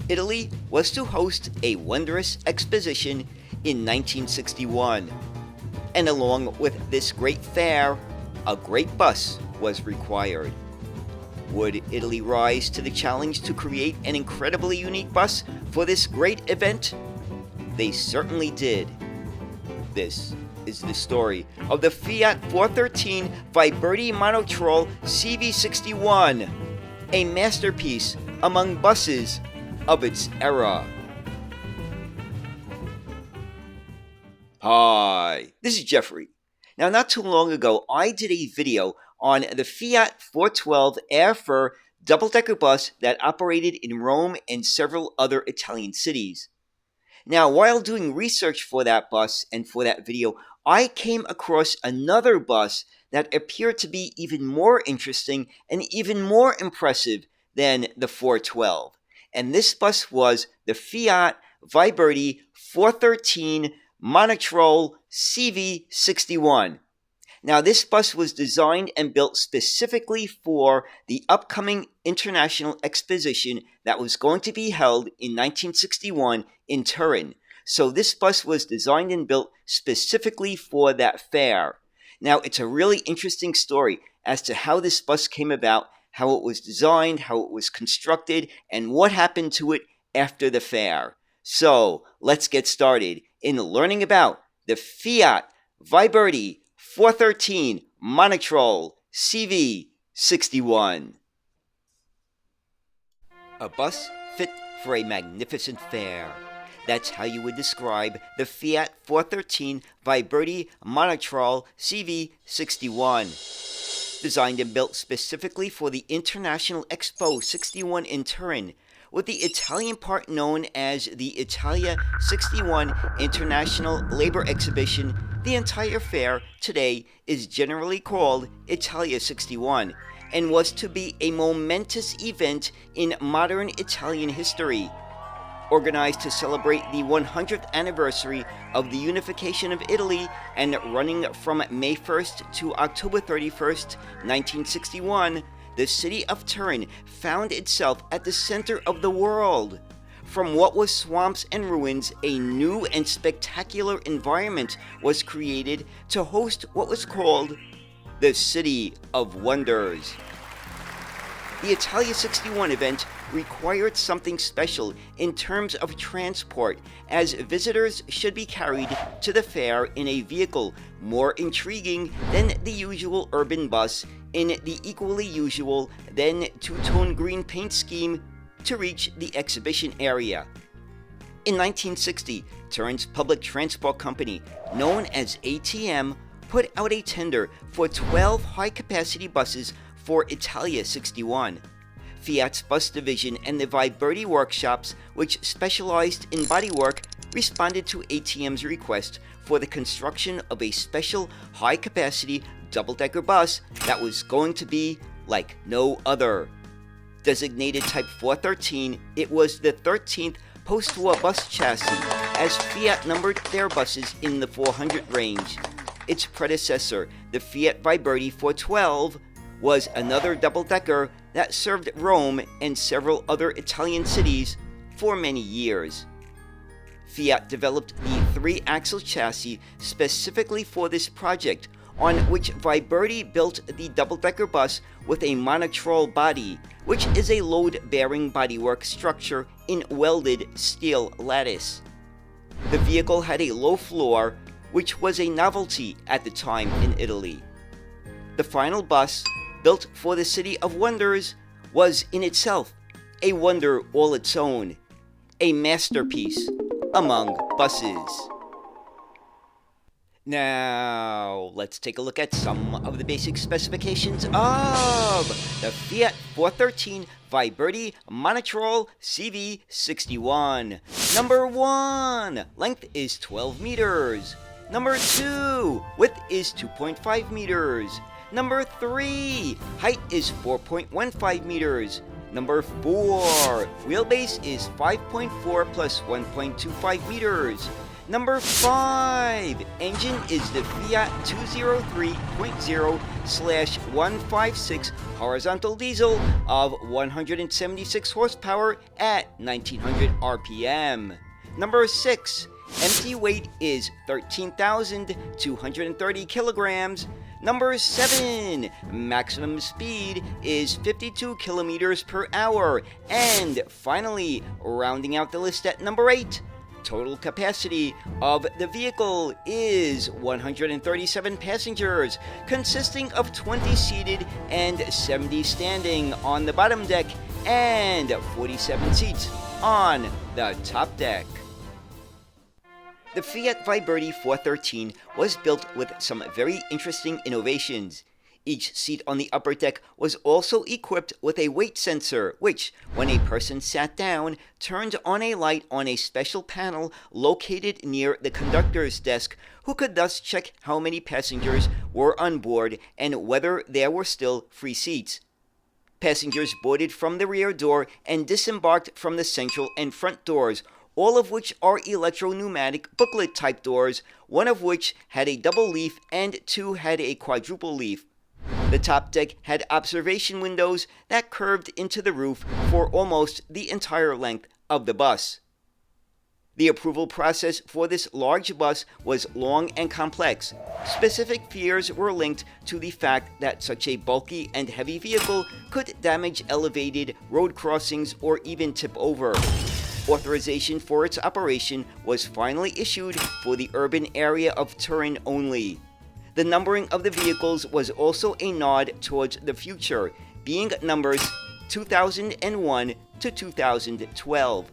Italy was to host a wondrous exposition in 1961. And along with this great fair, a great bus was required. Would Italy rise to the challenge to create an incredibly unique bus for this great event? They certainly did. This is the story of the Fiat 413 Viberti Monotral CV61, a masterpiece among buses of its era. Hi, this is Jeffrey. Now, not too long ago, I did a video on the Fiat 412 air-fur double-decker bus that operated in Rome and several other Italian cities. Now, while doing research for that bus and for that video, I came across another bus that appeared to be even more interesting and even more impressive than the 412. And this bus was the Fiat Viberti 413 Monotral CV61. Now, this bus was designed and built specifically for the upcoming international exposition that was going to be held in 1961 in Turin. So this bus was designed and built specifically for that fair. Now, it's a really interesting story as to how this bus came about, how it was designed, how it was constructed, and what happened to it after the fair. So, let's get started in learning about the Fiat Viberti 413 Monotral CV61. A bus fit for a magnificent fair. That's how you would describe the Fiat 413 Viberti Monotral CV61. Designed and built specifically for the International Expo 61 in Turin, with the Italian part known as the Italia 61 International Labor Exhibition. The entire fair today is generally called Italia 61 and was to be a momentous event in modern Italian history. Organized to celebrate the 100th anniversary of the unification of Italy and running from May 1st to October 31st, 1961, the city of Turin found itself at the center of the world. From what was swamps and ruins, a new and spectacular environment was created to host what was called the City of Wonders. The Italia 61 event required something special in terms of transport, as visitors should be carried to the fair in a vehicle more intriguing than the usual urban bus in the equally usual then two-tone green paint scheme to reach the exhibition area. In 1960, Turin's public transport company, known as ATM, put out a tender for 12 high-capacity buses for Italia 61. Fiat's bus division and the Viberti workshops, which specialized in bodywork, responded to ATM's request for the construction of a special high-capacity double-decker bus that was going to be like no other. Designated Type 413, it was the 13th post-war bus chassis, as Fiat numbered their buses in the 400 range. Its predecessor, the Fiat Viberti 412, was another double-decker that served Rome and several other Italian cities for many years. Fiat developed the 3-axle chassis specifically for this project, on which Viberti built the double-decker bus with a monotral body, which is a load-bearing bodywork structure in welded steel lattice. The vehicle had a low floor, which was a novelty at the time in Italy. The final bus, built for the City of Wonders, was in itself a wonder all its own, a masterpiece among buses. Now, let's take a look at some of the basic specifications of the Fiat 413 Viberti Monotral CV61. Number 1, length is 12 meters. Number 2, width is 2.5 meters. Number 3, height is 4.15 meters. Number 4, wheelbase is 5.4 plus 1.25 meters. Number 5. Engine is the Fiat 203.0/156 horizontal diesel of 176 horsepower at 1900 RPM. Number 6. Empty weight is 13,230 kilograms. Number 7. Maximum speed is 52 kilometers per hour. And finally, rounding out the list at number 8. Total capacity of the vehicle is 137 passengers, consisting of 20 seated and 70 standing on the bottom deck and 47 seats on the top deck. The Fiat Viberti 413 was built with some very interesting innovations. Each seat on the upper deck was also equipped with a weight sensor, which, when a person sat down, turned on a light on a special panel located near the conductor's desk, who could thus check how many passengers were on board and whether there were still free seats. Passengers boarded from the rear door and disembarked from the central and front doors, all of which are electro-pneumatic booklet-type doors, one of which had a double leaf and two had a quadruple leaf. The top deck had observation windows that curved into the roof for almost the entire length of the bus. The approval process for this large bus was long and complex. Specific fears were linked to the fact that such a bulky and heavy vehicle could damage elevated road crossings or even tip over. Authorization for its operation was finally issued for the urban area of Turin only. The numbering of the vehicles was also a nod towards the future, being numbers 2001 to 2012.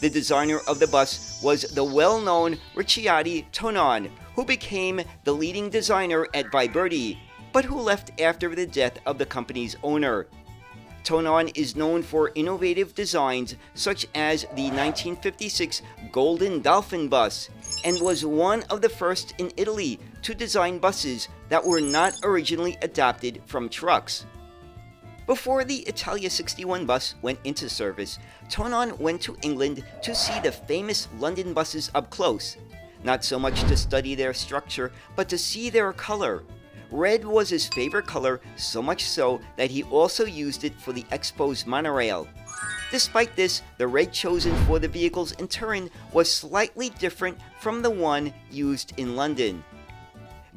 The designer of the bus was the well-known Ricciardi Tonon, who became the leading designer at Viberti, but who left after the death of the company's owner. Tonon is known for innovative designs such as the 1956 Golden Dolphin bus, and was one of the first in Italy to design buses that were not originally adapted from trucks. Before the Italia 61 bus went into service, Tonon went to England to see the famous London buses up close, not so much to study their structure, but to see their color. Red was his favorite color, so much so that he also used it for the Expo's monorail. Despite this, the red chosen for the vehicles in Turin was slightly different from the one used in London.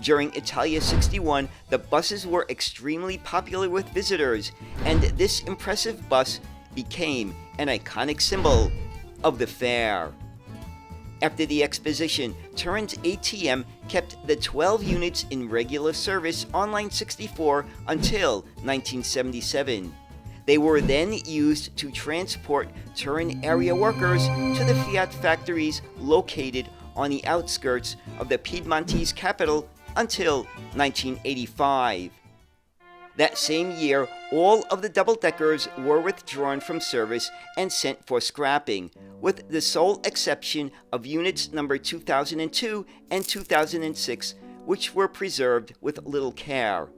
During Italia 61, the buses were extremely popular with visitors, and this impressive bus became an iconic symbol of the fair. After the exposition, Turin's ATM kept the 12 units in regular service on line 64 until 1977. They were then used to transport Turin area workers to the Fiat factories located on the outskirts of the Piedmontese capital until 1985. That same year, all of the double-deckers were withdrawn from service and sent for scrapping, with the sole exception of units number 2002 and 2006, which were preserved with little care.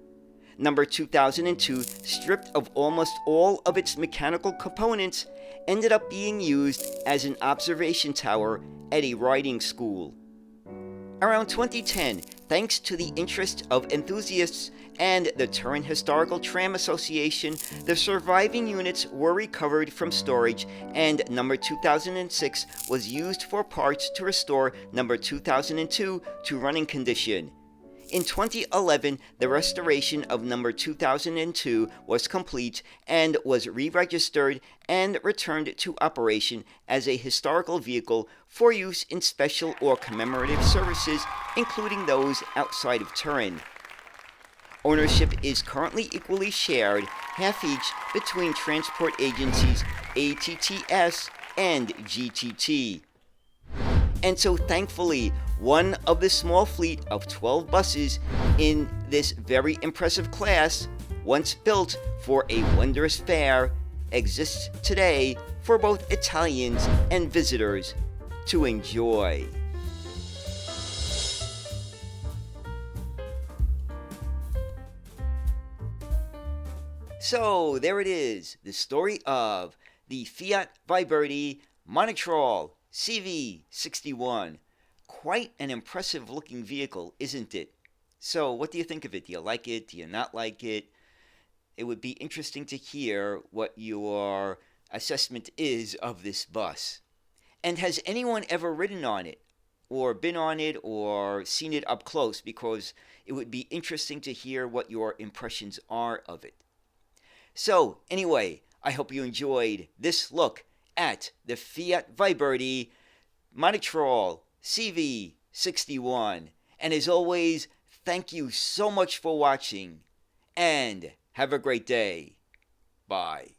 Number 2002, stripped of almost all of its mechanical components, ended up being used as an observation tower at a riding school. Around 2010, thanks to the interest of enthusiasts and the Turin Historical Tram Association, the surviving units were recovered from storage, and number 2006 was used for parts to restore number 2002 to running condition. In 2011, the restoration of number 2002 was complete and was re-registered and returned to operation as a historical vehicle for use in special or commemorative services, including those outside of Turin. Ownership is currently equally shared, half each, between transport agencies ATTS and GTT. And so thankfully, one of the small fleet of 12 buses in this very impressive class, once built for a wondrous fair, exists today for both Italians and visitors to enjoy. So there it is, the story of the Fiat Viberti Monotral CV61. Quite an impressive looking vehicle, isn't it? So, what do you think of it? Do you like it? Do you not like it? It would be interesting to hear what your assessment is of this bus. And has anyone ever ridden on it, or been on it, or seen it up close? Because it would be interesting to hear what your impressions are of it. So, anyway, I hope you enjoyed this look at the Fiat Viberti Monotral CV61. And as always, thank you so much for watching, and have a great day. Bye.